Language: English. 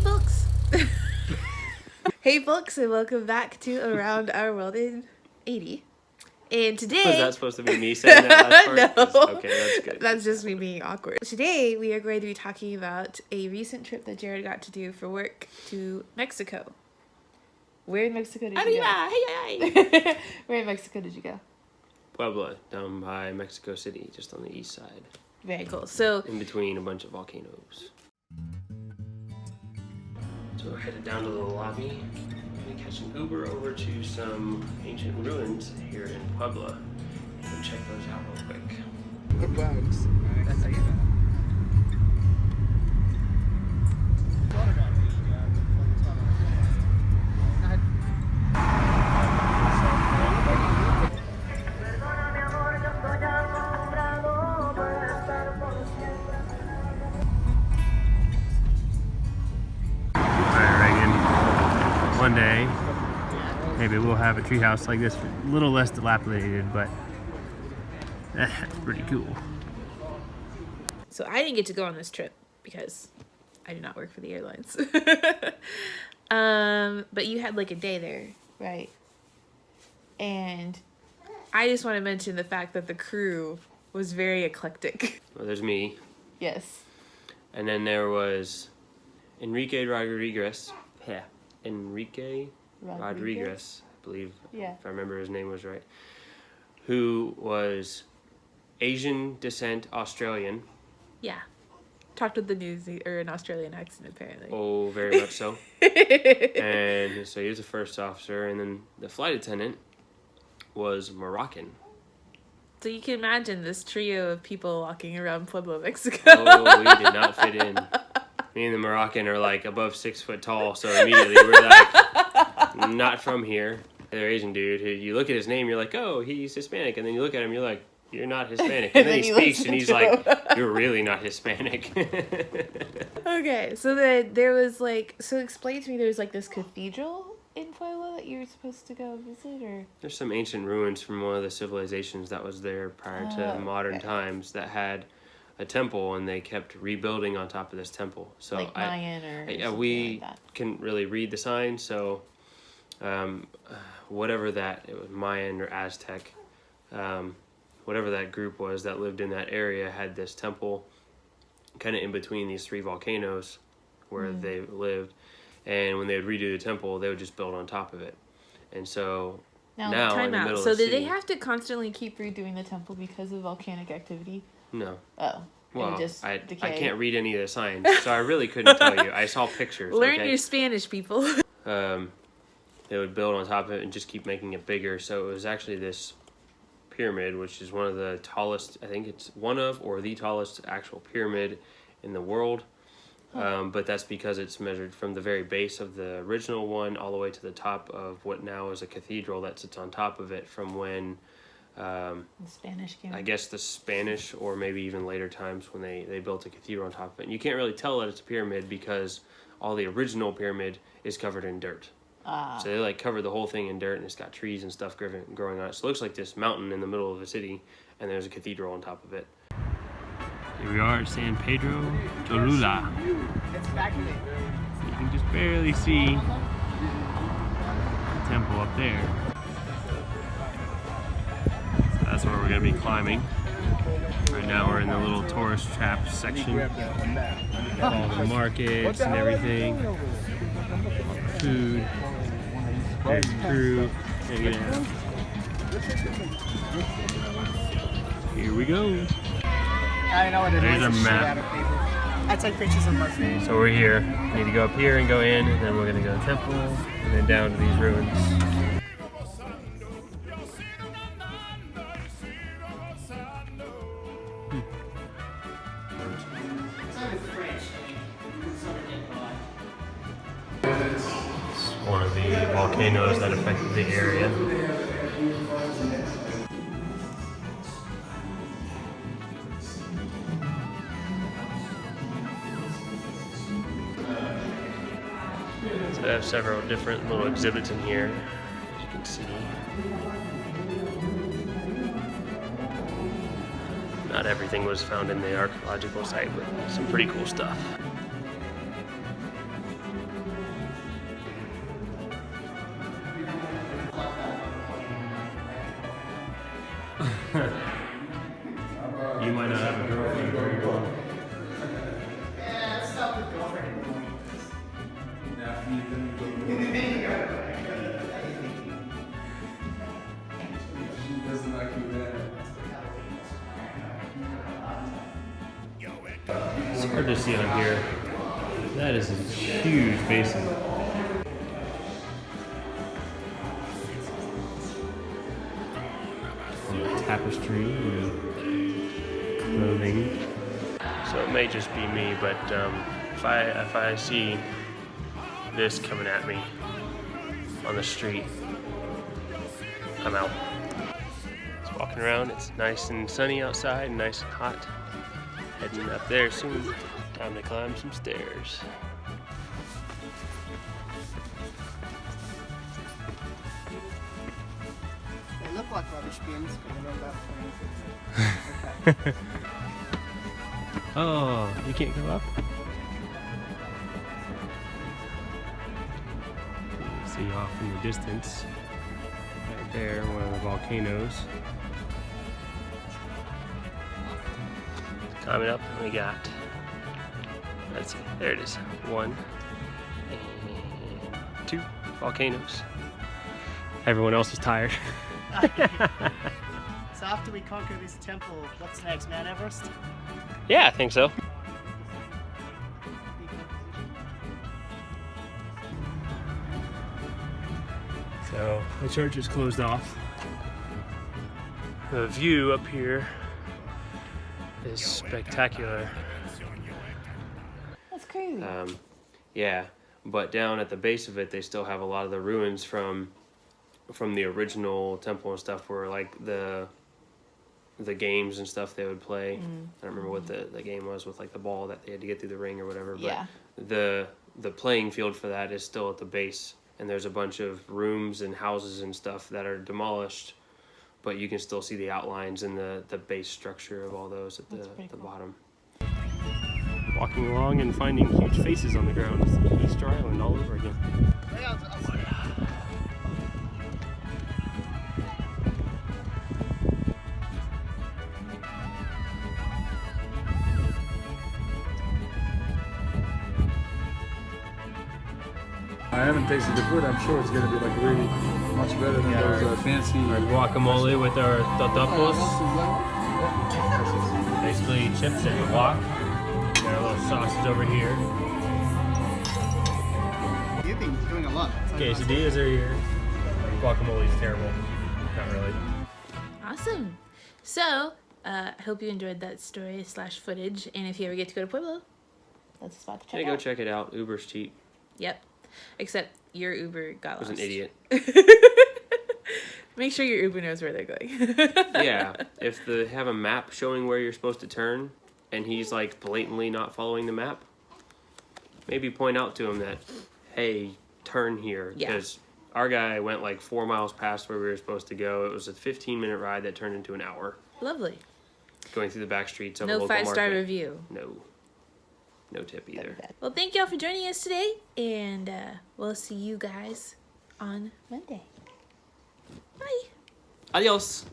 folks. Hey folks, and welcome back to Around Our World in 80. And today... Was that supposed to be me saying that last part? No. Okay, that's good. That's just me being awkward. Today, we are going to be talking about a recent trip that Jared got to do for work to Mexico. Where in Mexico did you go? Where in Mexico did you go? Pueblo, down by Mexico City, just on the east side. Very cool. So, in between a bunch of volcanoes. So we're headed down to the lobby. We catch an Uber over to some ancient ruins here in Pueblo. And check those out real quick. Good bugs. That's how you know. One day, maybe we'll have a treehouse like this, a little less dilapidated, but that's pretty cool. So I didn't get to go on this trip because I do not work for the airlines. But you had like a day there, right? And I just want to mention the fact that the crew was very eclectic. Well, there's me. Yes. And then there was Enrique Rodriguez. Yeah. Enrique Rodriguez, I believe, if I remember his name was right, who was Asian descent Australian. Yeah. Talked with the news or an Australian accent, apparently. Oh, very much so. And so he was the first officer, and then the flight attendant was Moroccan. So you can imagine this trio of people walking around Pueblo, Mexico. Oh, we did not fit in. Me and the Moroccan are like above 6 foot tall, so immediately we're like, not from here. They're Asian dude who you look at his name, you're like, oh, he's Hispanic, and then you look at him, you're like, you're not Hispanic. And then he speaks, and he's like, you're really not Hispanic. Okay, so then there was like, so explain to me, there's like this cathedral in Pueblo that you're supposed to go visit, or? There's some ancient ruins from one of the civilizations that was there prior to modern times that had a temple, and they kept rebuilding on top of this temple. So like Mayan or we like that. Couldn't really read the sign, so whatever that, it was Mayan or Aztec, whatever that group was that lived in that area had this temple kind of in between these three volcanoes where they lived, and when they would redo the temple, they would just build on top of it. And so now in the middle of the did they city, have to constantly keep redoing the temple because of volcanic activity? No. Oh. Well, just I decay. can't read any of the signs, so I really couldn't tell you. I saw pictures. Learn your Spanish, people. They would build on top of it and just keep making it bigger. So it was actually this pyramid, which is one of the tallest, I think it's one of, or the tallest actual pyramid in the world. But that's because it's measured from the very base of the original one all the way to the top of what now is a cathedral that sits on top of it from when... the Spanish came. I guess the Spanish, or maybe even later times when they built a cathedral on top of it. And you can't really tell that it's a pyramid because all the original pyramid is covered in dirt. So they like covered the whole thing in dirt, and it's got trees and stuff growing on it. So it looks like this mountain in the middle of a city, and there's a cathedral on top of it. Here we are at San Pedro Cholula. You can just barely see the temple up there. That's where we're going to be climbing. Right now we're in the little tourist trap section. All the markets and everything. Food. There's the crew hanging out. Here we go. I know what it is. There's our map. I take pictures of my face. So we're here. We need to go up here and go in, and then we're going to go to the temple, and then down to these ruins. One of the volcanoes that affected the area. So they have several different little exhibits in here, as you can see. Not everything was found in the archaeological site, but some pretty cool stuff. hard to see on here. That is a huge basin. Tapestry and clothing. So it may just be me, but if I see this coming at me on the street, I'm out. Just walking around. It's nice and sunny outside, and nice and hot. Heading up there soon. Time to climb some stairs. They look like rubbish bins, but they're about 20. Okay. Oh, you can't go up? See off in the distance. Right there, one of the volcanoes. Climbing up, we got, let's see, there it is. 1 and 2 volcanoes. Everyone else is tired. So after we conquer this temple, what's next? Mount Everest? Yeah, I think so. So the church is closed off. The view up here is spectacular. That's crazy. Yeah, but down at the base of it, they still have a lot of the ruins from the original temple and stuff, where like the games and stuff they would play. I don't remember what the game was with like the ball that they had to get through the ring or whatever. But Yeah. the playing field for that is still at the base, and there's a bunch of rooms and houses and stuff that are demolished, but you can still see the outlines and the base structure of all those at the cool. bottom. Walking along and finding huge faces on the ground. It's like Easter Island all over again. I haven't tasted the food. I'm sure it's gonna be like really much better than those fancy. Our guacamole with our totopos. Basically chips and guac. Got our little sauces over here. You've been doing a lot. Quesadillas are here. Guacamole is terrible. Not really. Awesome. So, I hope you enjoyed that story / footage. And if you ever get to go to Pueblo, that's a spot to check Hey, out. go check it out. Uber's cheap. Yep. Except your Uber got I was lost. an idiot. Make sure your Uber knows where they're going. Yeah, if they have a map showing where you're supposed to turn, and he's like blatantly not following the map, maybe point out to him that, hey, turn here. Yeah. Because our guy went like 4 miles past where we were supposed to go. It was a 15-minute ride that turned into an hour. Lovely. Going through the back streets of a No local 5-star market. review. No tip either. Well, thank y'all for joining us today, and we'll see you guys on Monday. Bye. Adios.